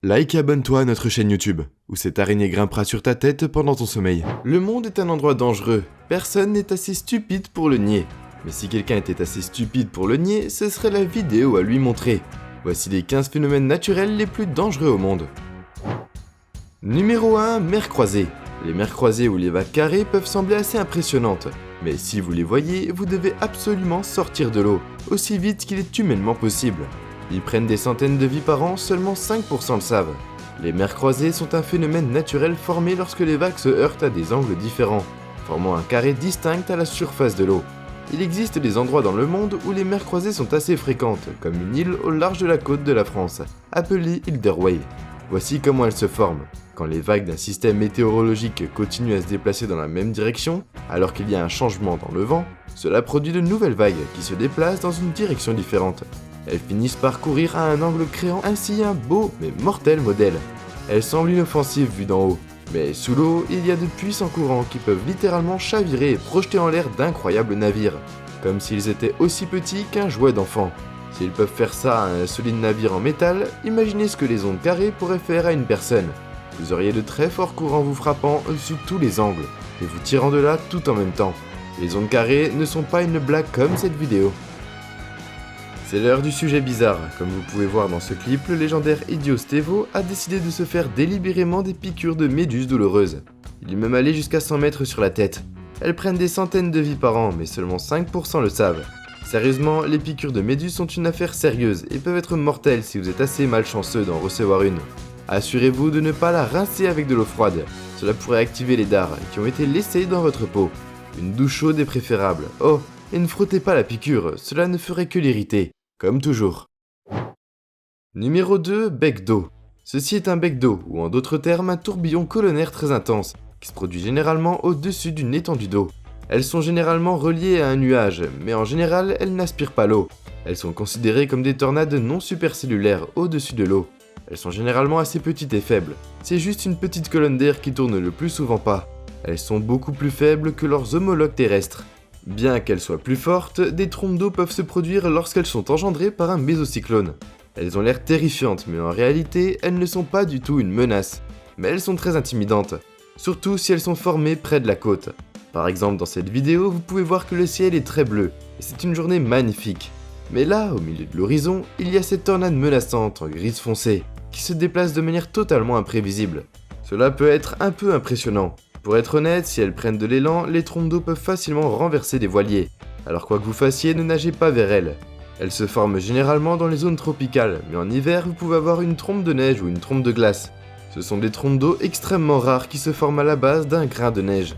Like et abonne-toi à notre chaîne YouTube, où cette araignée grimpera sur ta tête pendant ton sommeil. Le monde est un endroit dangereux, personne n'est assez stupide pour le nier. Mais si quelqu'un était assez stupide pour le nier, ce serait la vidéo à lui montrer. Voici les 15 phénomènes naturels les plus dangereux au monde. Numéro 1, mer croisée. Les mers croisées ou les vagues carrées peuvent sembler assez impressionnantes, mais si vous les voyez, vous devez absolument sortir de l'eau, aussi vite qu'il est humainement possible. Ils prennent des centaines de vies par an, seulement 5% le savent. Les mers croisées sont un phénomène naturel formé lorsque les vagues se heurtent à des angles différents, formant un carré distinct à la surface de l'eau. Il existe des endroits dans le monde où les mers croisées sont assez fréquentes, comme une île au large de la côte de la France, appelée île d'Erway. Voici comment elles se forment. Quand les vagues d'un système météorologique continuent à se déplacer dans la même direction, alors qu'il y a un changement dans le vent, cela produit de nouvelles vagues qui se déplacent dans une direction différente. Elles finissent par courir à un angle créant ainsi un beau mais mortel modèle. Elles semblent inoffensives vues d'en haut, mais sous l'eau, il y a de puissants courants qui peuvent littéralement chavirer et projeter en l'air d'incroyables navires, comme s'ils étaient aussi petits qu'un jouet d'enfant. S'ils peuvent faire ça à un solide navire en métal, imaginez ce que les ondes carrées pourraient faire à une personne. Vous auriez de très forts courants vous frappant au-dessus de tous les angles, et vous tirant de là tout en même temps. Les ondes carrées ne sont pas une blague comme cette vidéo. C'est l'heure du sujet bizarre. Comme vous pouvez voir dans ce clip, le légendaire Idio Stevo a décidé de se faire délibérément des piqûres de méduses douloureuses. Il est même allé jusqu'à 100 mètres sur la tête. Elles prennent des centaines de vies par an, mais seulement 5% le savent. Sérieusement, les piqûres de méduses sont une affaire sérieuse et peuvent être mortelles si vous êtes assez malchanceux d'en recevoir une. Assurez-vous de ne pas la rincer avec de l'eau froide, cela pourrait activer les dards qui ont été laissés dans votre peau. Une douche chaude est préférable. Oh, et ne frottez pas la piqûre, cela ne ferait que l'irriter. Comme toujours. Numéro 2, bec d'eau. Ceci est un bec d'eau, ou en d'autres termes un tourbillon colonnaire très intense, qui se produit généralement au-dessus d'une étendue d'eau. Elles sont généralement reliées à un nuage, mais en général elles n'aspirent pas l'eau. Elles sont considérées comme des tornades non supercellulaires au-dessus de l'eau. Elles sont généralement assez petites et faibles. C'est juste une petite colonne d'air qui tourne le plus souvent pas. Elles sont beaucoup plus faibles que leurs homologues terrestres. Bien qu'elles soient plus fortes, des trombes d'eau peuvent se produire lorsqu'elles sont engendrées par un mésocyclone. Elles ont l'air terrifiantes, mais en réalité, elles ne sont pas du tout une menace. Mais elles sont très intimidantes, surtout si elles sont formées près de la côte. Par exemple, dans cette vidéo, vous pouvez voir que le ciel est très bleu, et c'est une journée magnifique. Mais là, au milieu de l'horizon, il y a cette tornade menaçante en grise foncée, qui se déplace de manière totalement imprévisible. Cela peut être un peu impressionnant. Pour être honnête, si elles prennent de l'élan, les trombes d'eau peuvent facilement renverser des voiliers. Alors quoi que vous fassiez, ne nagez pas vers elles. Elles se forment généralement dans les zones tropicales, mais en hiver, vous pouvez avoir une trombe de neige ou une trombe de glace. Ce sont des trombes d'eau extrêmement rares qui se forment à la base d'un grain de neige.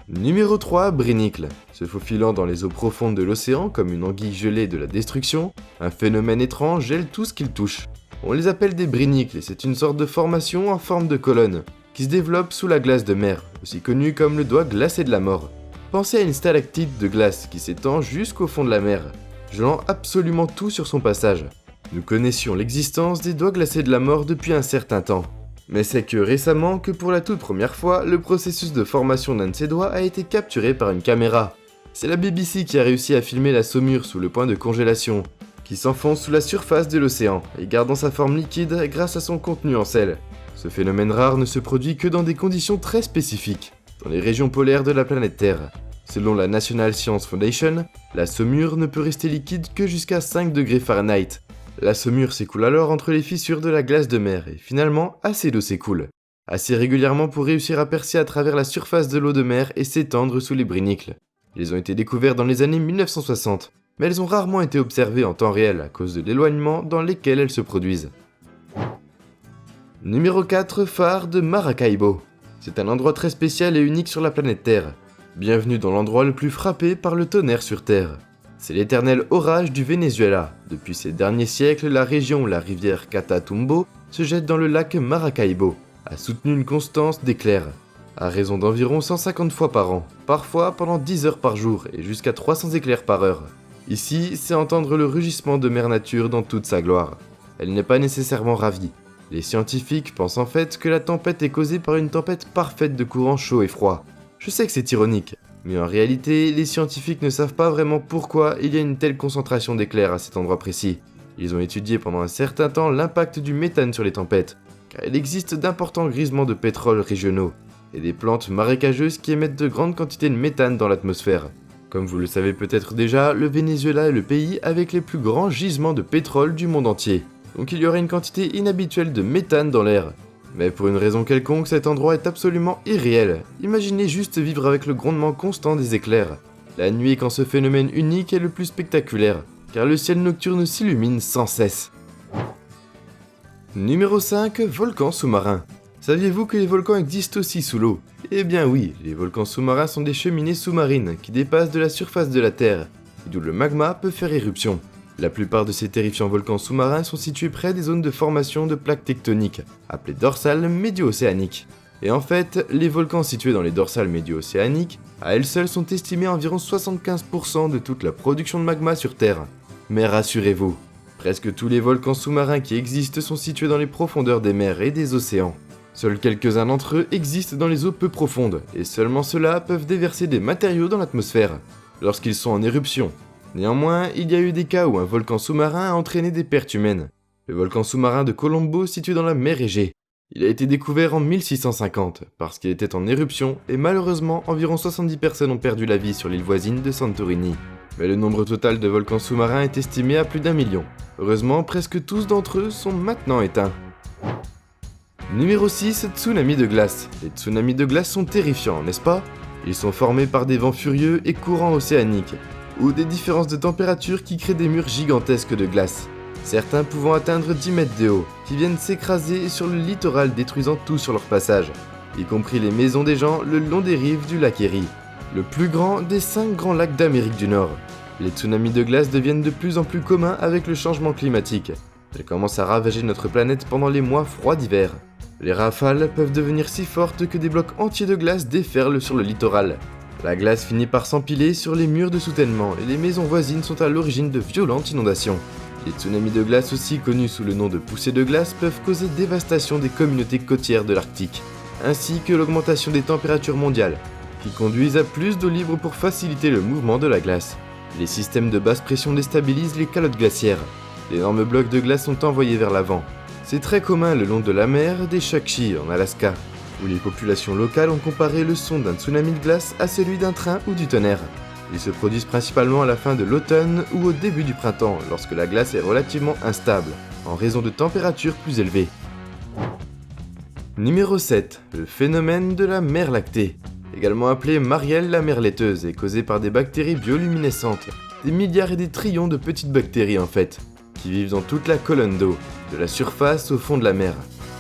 Numéro 3, brinicle. Se faufilant dans les eaux profondes de l'océan comme une anguille gelée de la destruction, un phénomène étrange gèle tout ce qu'il touche. On les appelle des brinicles et c'est une sorte de formation en forme de colonne, qui se développe sous la glace de mer, aussi connue comme le doigt glacé de la mort. Pensez à une stalactite de glace qui s'étend jusqu'au fond de la mer, gelant absolument tout sur son passage. Nous connaissions l'existence des doigts glacés de la mort depuis un certain temps, mais c'est que récemment que pour la toute première fois, le processus de formation d'un de ces doigts a été capturé par une caméra. C'est la BBC qui a réussi à filmer la saumure sous le point de congélation, qui s'enfonce sous la surface de l'océan et gardant sa forme liquide grâce à son contenu en sel. Ce phénomène rare ne se produit que dans des conditions très spécifiques, dans les régions polaires de la planète Terre. Selon la National Science Foundation, la saumure ne peut rester liquide que jusqu'à 5 degrés Fahrenheit. La saumure s'écoule alors entre les fissures de la glace de mer et finalement assez d'eau s'écoule, assez régulièrement pour réussir à percer à travers la surface de l'eau de mer et s'étendre sous les brinicles. Ils ont été découverts dans les années 1960, mais elles ont rarement été observées en temps réel à cause de l'éloignement dans lesquels elles se produisent. Numéro 4, phare de Maracaibo. C'est un endroit très spécial et unique sur la planète Terre. Bienvenue dans l'endroit le plus frappé par le tonnerre sur Terre. C'est l'éternel orage du Venezuela. Depuis ces derniers siècles, la région où la rivière Catatumbo se jette dans le lac Maracaibo a soutenu une constance d'éclairs, à raison d'environ 150 fois par an, parfois pendant 10 heures par jour et jusqu'à 300 éclairs par heure. Ici, c'est entendre le rugissement de Mère Nature dans toute sa gloire. Elle n'est pas nécessairement ravie. Les scientifiques pensent en fait que la tempête est causée par une tempête parfaite de courants chauds et froids. Je sais que c'est ironique, mais en réalité, les scientifiques ne savent pas vraiment pourquoi il y a une telle concentration d'éclairs à cet endroit précis. Ils ont étudié pendant un certain temps l'impact du méthane sur les tempêtes, car il existe d'importants gisements de pétrole régionaux, et des plantes marécageuses qui émettent de grandes quantités de méthane dans l'atmosphère. Comme vous le savez peut-être déjà, le Venezuela est le pays avec les plus grands gisements de pétrole du monde entier, donc il y aurait une quantité inhabituelle de méthane dans l'air. Mais pour une raison quelconque, cet endroit est absolument irréel. Imaginez juste vivre avec le grondement constant des éclairs. La nuit quand ce phénomène unique est le plus spectaculaire, car le ciel nocturne s'illumine sans cesse. Numéro 5, volcans sous-marins. Saviez-vous que les volcans existent aussi sous l'eau? Eh bien oui, les volcans sous-marins sont des cheminées sous-marines qui dépassent de la surface de la Terre, d'où le magma peut faire éruption. La plupart de ces terrifiants volcans sous-marins sont situés près des zones de formation de plaques tectoniques, appelées dorsales médio-océaniques. Et en fait, les volcans situés dans les dorsales médio-océaniques, à elles seules sont estimés à environ 75% de toute la production de magma sur Terre. Mais rassurez-vous, presque tous les volcans sous-marins qui existent sont situés dans les profondeurs des mers et des océans. Seuls quelques-uns d'entre eux existent dans les eaux peu profondes, et seulement ceux-là peuvent déverser des matériaux dans l'atmosphère, lorsqu'ils sont en éruption. Néanmoins, il y a eu des cas où un volcan sous-marin a entraîné des pertes humaines. Le volcan sous-marin de Colombo, situé dans la mer Égée. Il a été découvert en 1650, parce qu'il était en éruption, et malheureusement, environ 70 personnes ont perdu la vie sur l'île voisine de Santorini. Mais le nombre total de volcans sous-marins est estimé à plus d'1 million. Heureusement, presque tous d'entre eux sont maintenant éteints. Numéro 6, tsunami de glace. Les tsunamis de glace sont terrifiants, n'est-ce pas? Ils sont formés par des vents furieux et courants océaniques, ou des différences de température qui créent des murs gigantesques de glace, certains pouvant atteindre 10 mètres de haut, qui viennent s'écraser sur le littoral détruisant tout sur leur passage, y compris les maisons des gens le long des rives du lac Erie, le plus grand des 5 grands lacs d'Amérique du Nord. Les tsunamis de glace deviennent de plus en plus communs avec le changement climatique. Elles commencent à ravager notre planète pendant les mois froids d'hiver. Les rafales peuvent devenir si fortes que des blocs entiers de glace déferlent sur le littoral. La glace finit par s'empiler sur les murs de soutènement et les maisons voisines sont à l'origine de violentes inondations. Les tsunamis de glace, aussi connus sous le nom de poussées de glace, peuvent causer dévastation des communautés côtières de l'Arctique, ainsi que l'augmentation des températures mondiales, qui conduisent à plus d'eau libre pour faciliter le mouvement de la glace. Les systèmes de basse pression déstabilisent les calottes glaciaires. D'énormes blocs de glace sont envoyés vers l'avant. C'est très commun le long de la mer des Chukchi en Alaska, où les populations locales ont comparé le son d'un tsunami de glace à celui d'un train ou du tonnerre. Ils se produisent principalement à la fin de l'automne ou au début du printemps, lorsque la glace est relativement instable, en raison de températures plus élevées. Numéro 7. Le phénomène de la mer lactée. Également appelée Marielle la mer laiteuse, est causée par des bactéries bioluminescentes, des milliards et des trillions de petites bactéries en fait, qui vivent dans toute la colonne d'eau, de la surface au fond de la mer.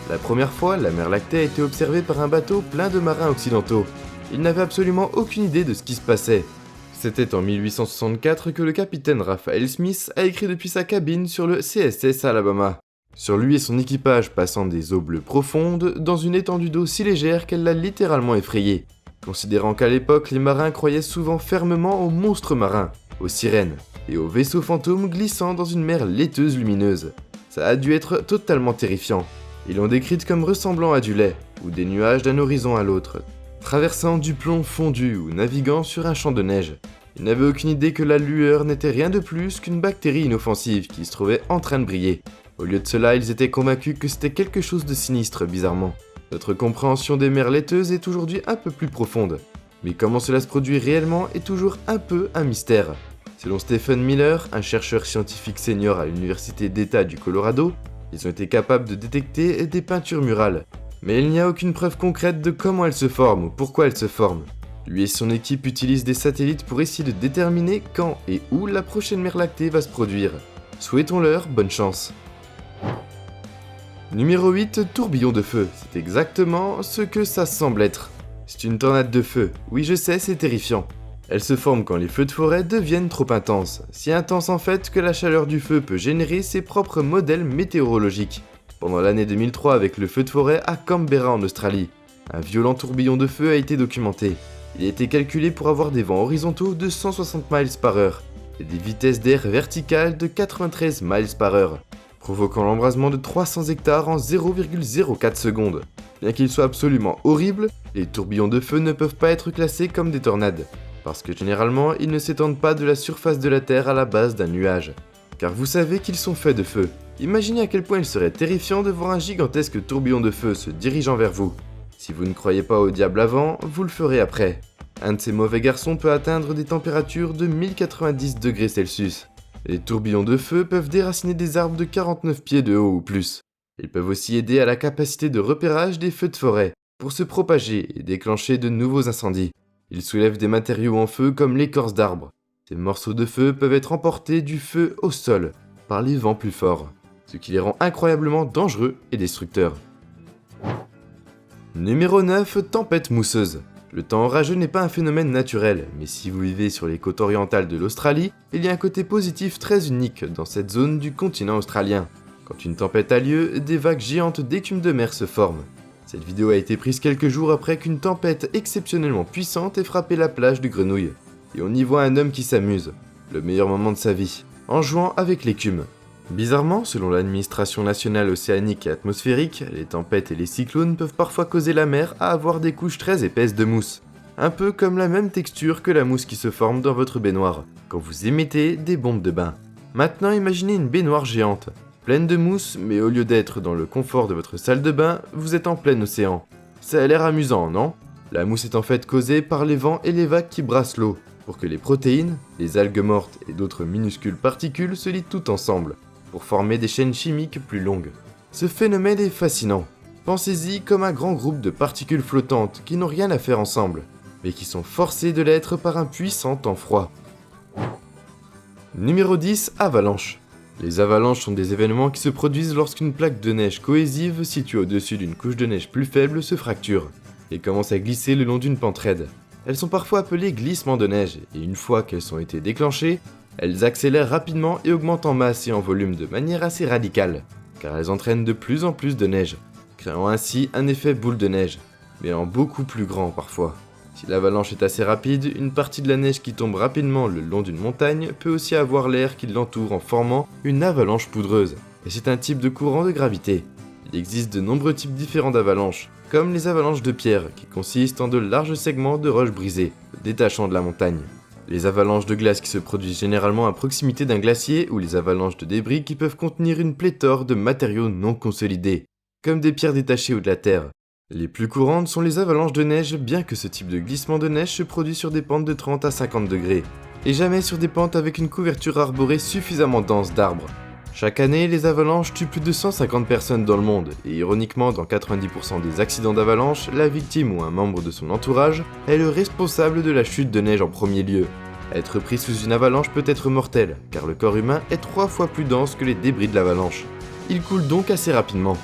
La première fois, la mer lactée a été observée par un bateau plein de marins occidentaux. Ils n'avaient absolument aucune idée de ce qui se passait. C'était en 1864 que le capitaine Raphael Smith a écrit depuis sa cabine sur le CSS Alabama. Sur lui et son équipage passant des eaux bleues profondes dans une étendue d'eau si légère qu'elle l'a littéralement effrayé. Considérant qu'à l'époque, les marins croyaient souvent fermement aux monstres marins, aux sirènes et aux vaisseaux fantômes glissant dans une mer laiteuse lumineuse. Ça a dû être totalement terrifiant. Ils l'ont décrite comme ressemblant à du lait, ou des nuages d'un horizon à l'autre, traversant du plomb fondu ou naviguant sur un champ de neige. Ils n'avaient aucune idée que la lueur n'était rien de plus qu'une bactérie inoffensive qui se trouvait en train de briller. Au lieu de cela, ils étaient convaincus que c'était quelque chose de sinistre, bizarrement. Notre compréhension des mers laiteuses est aujourd'hui un peu plus profonde. Mais comment cela se produit réellement est toujours un peu un mystère. Selon Stephen Miller, un chercheur scientifique senior à l'Université d'État du Colorado, ils ont été capables de détecter des peintures murales. Mais il n'y a aucune preuve concrète de comment elles se forment ou pourquoi elles se forment. Lui et son équipe utilisent des satellites pour essayer de déterminer quand et où la prochaine mer lactée va se produire. Souhaitons-leur bonne chance. Numéro 8, tourbillon de feu. C'est exactement ce que ça semble être. C'est une tornade de feu. Oui, je sais, c'est terrifiant. Elle se forme quand les feux de forêt deviennent trop intenses. Si intenses en fait que la chaleur du feu peut générer ses propres modèles météorologiques. Pendant l'année 2003 avec le feu de forêt à Canberra en Australie, un violent tourbillon de feu a été documenté. Il a été calculé pour avoir des vents horizontaux de 160 miles par heure et des vitesses d'air verticales de 93 miles par heure, provoquant l'embrasement de 300 hectares en 0,04 secondes. Bien qu'ils soient absolument horribles, les tourbillons de feu ne peuvent pas être classés comme des tornades, parce que généralement ils ne s'étendent pas de la surface de la Terre à la base d'un nuage. car vous savez qu'ils sont faits de feu. Imaginez à quel point il serait terrifiant de voir un gigantesque tourbillon de feu se dirigeant vers vous. Si vous ne croyez pas au diable avant, vous le ferez après. Un de ces mauvais garçons peut atteindre des températures de 1090 degrés Celsius. Les tourbillons de feu peuvent déraciner des arbres de 49 pieds de haut ou plus. Ils peuvent aussi aider à la capacité de repérage des feux de forêt, pour se propager et déclencher de nouveaux incendies. Ils soulèvent des matériaux en feu comme l'écorce d'arbres. Ces morceaux de feu peuvent être emportés du feu au sol, par les vents plus forts, ce qui les rend incroyablement dangereux et destructeurs. Numéro 9, tempête mousseuse. Le temps orageux n'est pas un phénomène naturel, mais si vous vivez sur les côtes orientales de l'Australie, il y a un côté positif très unique dans cette zone du continent australien. Quand une tempête a lieu, des vagues géantes d'écume de mer se forment. Cette vidéo a été prise quelques jours après qu'une tempête exceptionnellement puissante ait frappé la plage du Grenouille. Et on y voit un homme qui s'amuse, le meilleur moment de sa vie, en jouant avec l'écume. Bizarrement, selon l'administration nationale océanique et atmosphérique, les tempêtes et les cyclones peuvent parfois causer la mer à avoir des couches très épaisses de mousse. Un peu comme la même texture que la mousse qui se forme dans votre baignoire, quand vous émettez des bombes de bain. Maintenant imaginez une baignoire géante, pleine de mousse, mais au lieu d'être dans le confort de votre salle de bain, vous êtes en plein océan. Ça a l'air amusant, non? La mousse est en fait causée par les vents et les vagues qui brassent l'eau, pour que les protéines, les algues mortes et d'autres minuscules particules se lient tout ensemble, pour former des chaînes chimiques plus longues. Ce phénomène est fascinant. Pensez-y comme un grand groupe de particules flottantes qui n'ont rien à faire ensemble, mais qui sont forcées de l'être par un puissant temps froid. Numéro 10, avalanche. Les avalanches sont des événements qui se produisent lorsqu'une plaque de neige cohésive située au-dessus d'une couche de neige plus faible se fracture et commence à glisser le long d'une pente raide. Elles sont parfois appelées glissements de neige, et une fois qu'elles ont été déclenchées, elles accélèrent rapidement et augmentent en masse et en volume de manière assez radicale, car elles entraînent de plus en plus de neige, créant ainsi un effet boule de neige, mais en beaucoup plus grand parfois. Si l'avalanche est assez rapide, une partie de la neige qui tombe rapidement le long d'une montagne peut aussi avoir l'air qui l'entoure en formant une avalanche poudreuse, et c'est un type de courant de gravité. Il existe de nombreux types différents d'avalanches, comme les avalanches de pierre, qui consistent en de larges segments de roches brisées, détachant de la montagne. Les avalanches de glace qui se produisent généralement à proximité d'un glacier, ou les avalanches de débris qui peuvent contenir une pléthore de matériaux non consolidés, comme des pierres détachées ou de la terre. Les plus courantes sont les avalanches de neige, bien que ce type de glissement de neige se produit sur des pentes de 30 à 50 degrés, et jamais sur des pentes avec une couverture arborée suffisamment dense d'arbres. Chaque année, les avalanches tuent plus de 150 personnes dans le monde, et ironiquement, dans 90% des accidents d'avalanche, la victime ou un membre de son entourage est le responsable de la chute de neige en premier lieu. Être pris sous une avalanche peut être mortel, car le corps humain est 3 fois plus dense que les débris de l'avalanche. Il coule donc assez rapidement.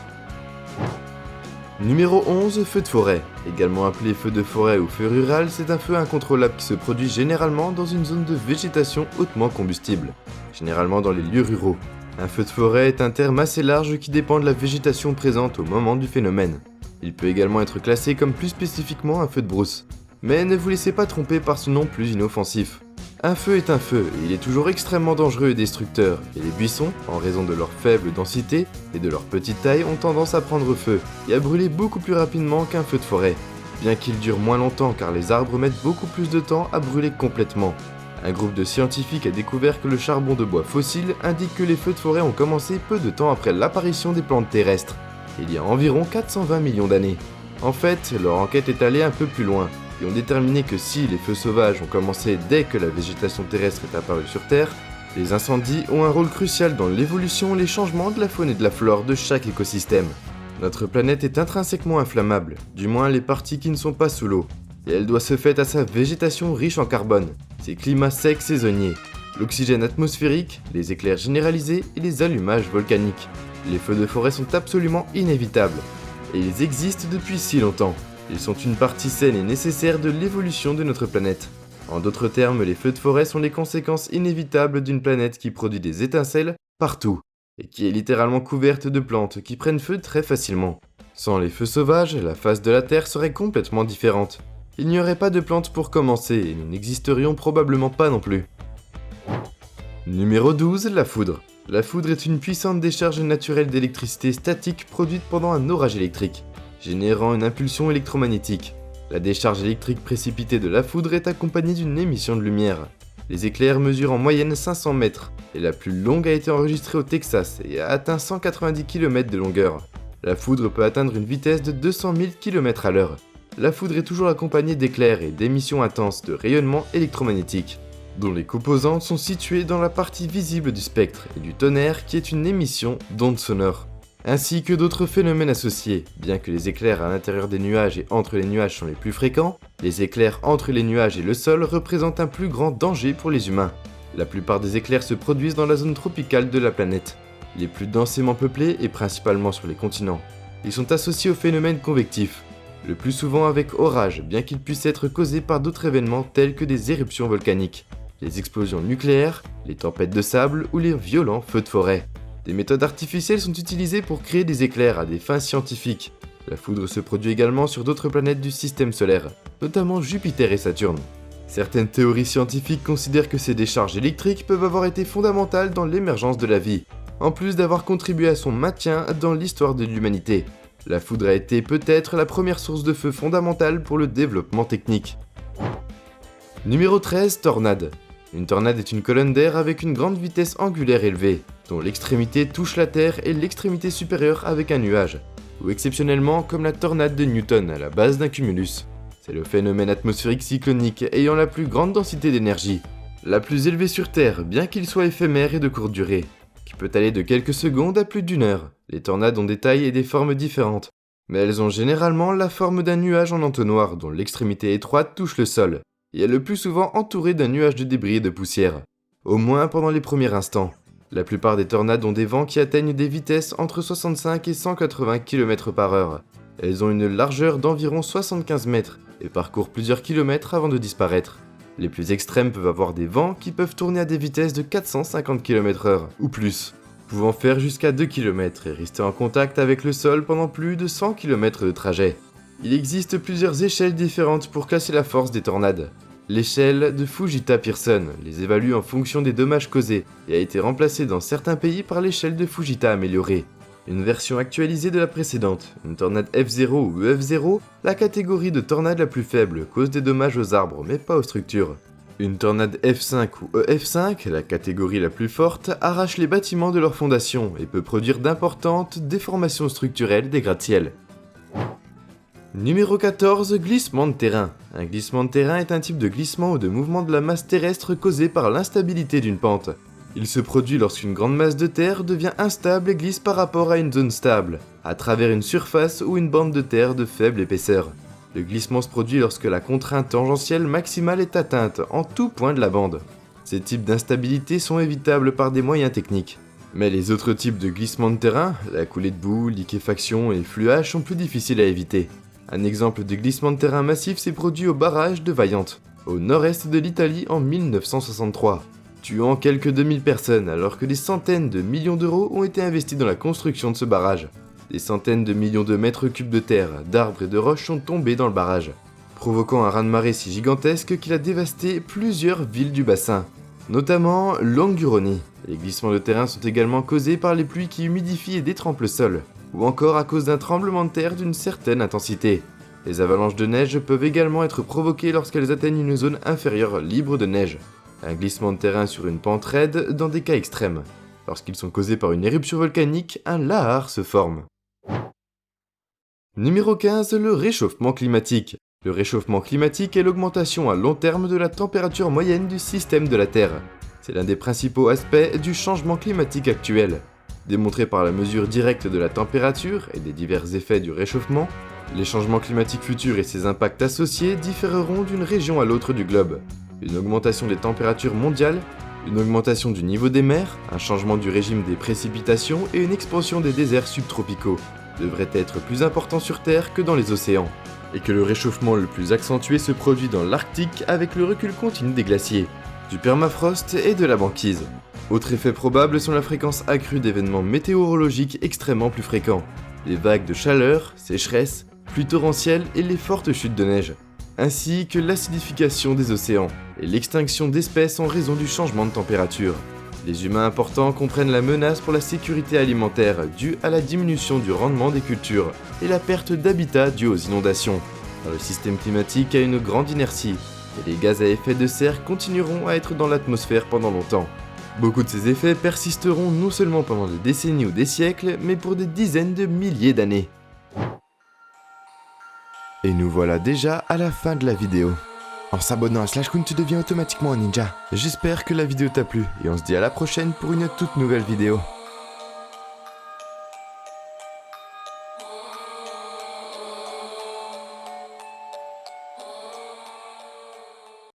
Numéro 11, feu de forêt. Également appelé feu de forêt ou feu rural, c'est un feu incontrôlable qui se produit généralement dans une zone de végétation hautement combustible, généralement dans les lieux ruraux. Un feu de forêt est un terme assez large qui dépend de la végétation présente au moment du phénomène. Il peut également être classé comme plus spécifiquement un feu de brousse. Mais ne vous laissez pas tromper par ce nom plus inoffensif. Un feu est un feu et il est toujours extrêmement dangereux et destructeur, et les buissons, en raison de leur faible densité et de leur petite taille, ont tendance à prendre feu et à brûler beaucoup plus rapidement qu'un feu de forêt, bien qu'il dure moins longtemps car les arbres mettent beaucoup plus de temps à brûler complètement. Un groupe de scientifiques a découvert que le charbon de bois fossile indique que les feux de forêt ont commencé peu de temps après l'apparition des plantes terrestres, il y a environ 420 millions d'années. En fait, leur enquête est allée un peu plus loin, et ont déterminé que si les feux sauvages ont commencé dès que la végétation terrestre est apparue sur Terre, les incendies ont un rôle crucial dans l'évolution et les changements de la faune et de la flore de chaque écosystème. Notre planète est intrinsèquement inflammable, du moins les parties qui ne sont pas sous l'eau, et elle doit ce fait à sa végétation riche en carbone, ses climats secs saisonniers, l'oxygène atmosphérique, les éclairs généralisés et les allumages volcaniques. Les feux de forêt sont absolument inévitables, et ils existent depuis si longtemps. Ils sont une partie saine et nécessaire de l'évolution de notre planète. En d'autres termes, les feux de forêt sont les conséquences inévitables d'une planète qui produit des étincelles partout, et qui est littéralement couverte de plantes qui prennent feu très facilement. Sans les feux sauvages, la face de la Terre serait complètement différente. Il n'y aurait pas de plantes pour commencer, et nous n'existerions probablement pas non plus. Numéro 12, la foudre. La foudre est une puissante décharge naturelle d'électricité statique produite pendant un orage électrique, générant une impulsion électromagnétique. La décharge électrique précipitée de la foudre est accompagnée d'une émission de lumière. Les éclairs mesurent en moyenne 500 mètres, et la plus longue a été enregistrée au Texas et a atteint 190 km de longueur. La foudre peut atteindre une vitesse de 200 000 km à l'heure. La foudre est toujours accompagnée d'éclairs et d'émissions intenses de rayonnement électromagnétique, dont les composantes sont situées dans la partie visible du spectre et du tonnerre qui est une émission d'ondes sonores, ainsi que d'autres phénomènes associés. Bien que les éclairs à l'intérieur des nuages et entre les nuages sont les plus fréquents, les éclairs entre les nuages et le sol représentent un plus grand danger pour les humains. La plupart des éclairs se produisent dans la zone tropicale de la planète, les plus densément peuplés et principalement sur les continents. Ils sont associés aux phénomènes convectifs, le plus souvent avec orage, bien qu'ils puissent être causés par d'autres événements tels que des éruptions volcaniques, les explosions nucléaires, les tempêtes de sable ou les violents feux de forêt. Des méthodes artificielles sont utilisées pour créer des éclairs à des fins scientifiques. La foudre se produit également sur d'autres planètes du système solaire, notamment Jupiter et Saturne. Certaines théories scientifiques considèrent que ces décharges électriques peuvent avoir été fondamentales dans l'émergence de la vie, en plus d'avoir contribué à son maintien dans l'histoire de l'humanité. La foudre a été peut-être la première source de feu fondamentale pour le développement technique. Numéro 13, tornade. Une tornade est une colonne d'air avec une grande vitesse angulaire élevée, dont l'extrémité touche la Terre et l'extrémité supérieure avec un nuage, ou exceptionnellement comme la tornade de Newton à la base d'un cumulus. C'est le phénomène atmosphérique cyclonique ayant la plus grande densité d'énergie, la plus élevée sur Terre bien qu'il soit éphémère et de courte durée, qui peut aller de quelques secondes à plus d'une heure. Les tornades ont des tailles et des formes différentes, mais elles ont généralement la forme d'un nuage en entonnoir dont l'extrémité étroite touche le sol, et est le plus souvent entourée d'un nuage de débris et de poussière, au moins pendant les premiers instants. La plupart des tornades ont des vents qui atteignent des vitesses entre 65 et 180 km/h. Elles ont une largeur d'environ 75 mètres et parcourent plusieurs kilomètres avant de disparaître. Les plus extrêmes peuvent avoir des vents qui peuvent tourner à des vitesses de 450 km/h ou plus, pouvant faire jusqu'à 2 km et rester en contact avec le sol pendant plus de 100 km de trajet. Il existe plusieurs échelles différentes pour classer la force des tornades. L'échelle de Fujita-Pearson les évalue en fonction des dommages causés et a été remplacée dans certains pays par l'échelle de Fujita améliorée, une version actualisée de la précédente. Une tornade F0 ou EF0, la catégorie de tornade la plus faible, cause des dommages aux arbres mais pas aux structures. Une tornade F5 ou EF5, la catégorie la plus forte, arrache les bâtiments de leur fondation et peut produire d'importantes déformations structurelles des gratte-ciel. Numéro 14, glissement de terrain. Un glissement de terrain est un type de glissement ou de mouvement de la masse terrestre causé par l'instabilité d'une pente. Il se produit lorsqu'une grande masse de terre devient instable et glisse par rapport à une zone stable, à travers une surface ou une bande de terre de faible épaisseur. Le glissement se produit lorsque la contrainte tangentielle maximale est atteinte en tout point de la bande. Ces types d'instabilité sont évitables par des moyens techniques. Mais les autres types de glissement de terrain, la coulée de boue, liquéfaction et fluage sont plus difficiles à éviter. Un exemple de glissement de terrain massif s'est produit au barrage de Vajont, au nord-est de l'Italie en 1963, tuant quelques 2000 personnes alors que des centaines de millions d'euros ont été investis dans la construction de ce barrage. Des centaines de millions de mètres cubes de terre, d'arbres et de roches sont tombés dans le barrage, provoquant un raz-de-marée si gigantesque qu'il a dévasté plusieurs villes du bassin, notamment Longuroni. Les glissements de terrain sont également causés par les pluies qui humidifient et détrempent le sol, ou encore à cause d'un tremblement de terre d'une certaine intensité. Les avalanches de neige peuvent également être provoquées lorsqu'elles atteignent une zone inférieure libre de neige. Un glissement de terrain sur une pente raide dans des cas extrêmes. Lorsqu'ils sont causés par une éruption volcanique, un lahar se forme. Numéro 15, le réchauffement climatique. Le réchauffement climatique est l'augmentation à long terme de la température moyenne du système de la Terre. C'est l'un des principaux aspects du changement climatique actuel. Démontré par la mesure directe de la température et des divers effets du réchauffement, les changements climatiques futurs et ses impacts associés différeront d'une région à l'autre du globe. Une augmentation des températures mondiales, une augmentation du niveau des mers, un changement du régime des précipitations et une expansion des déserts subtropicaux devraient être plus importants sur Terre que dans les océans, et que le réchauffement le plus accentué se produit dans l'Arctique avec le recul continu des glaciers, du permafrost et de la banquise. Autres effets probables sont la fréquence accrue d'événements météorologiques extrêmement plus fréquents, les vagues de chaleur, sécheresse, pluies torrentielles et les fortes chutes de neige, ainsi que l'acidification des océans et l'extinction d'espèces en raison du changement de température. Les humains importants comprennent la menace pour la sécurité alimentaire due à la diminution du rendement des cultures et la perte d'habitat due aux inondations. Car le système climatique a une grande inertie et les gaz à effet de serre continueront à être dans l'atmosphère pendant longtemps. Beaucoup de ces effets persisteront non seulement pendant des décennies ou des siècles, mais pour des dizaines de milliers d'années. Et nous voilà déjà à la fin de la vidéo. En s'abonnant à Slash Kun, tu deviens automatiquement un ninja. J'espère que la vidéo t'a plu et on se dit à la prochaine pour une toute nouvelle vidéo.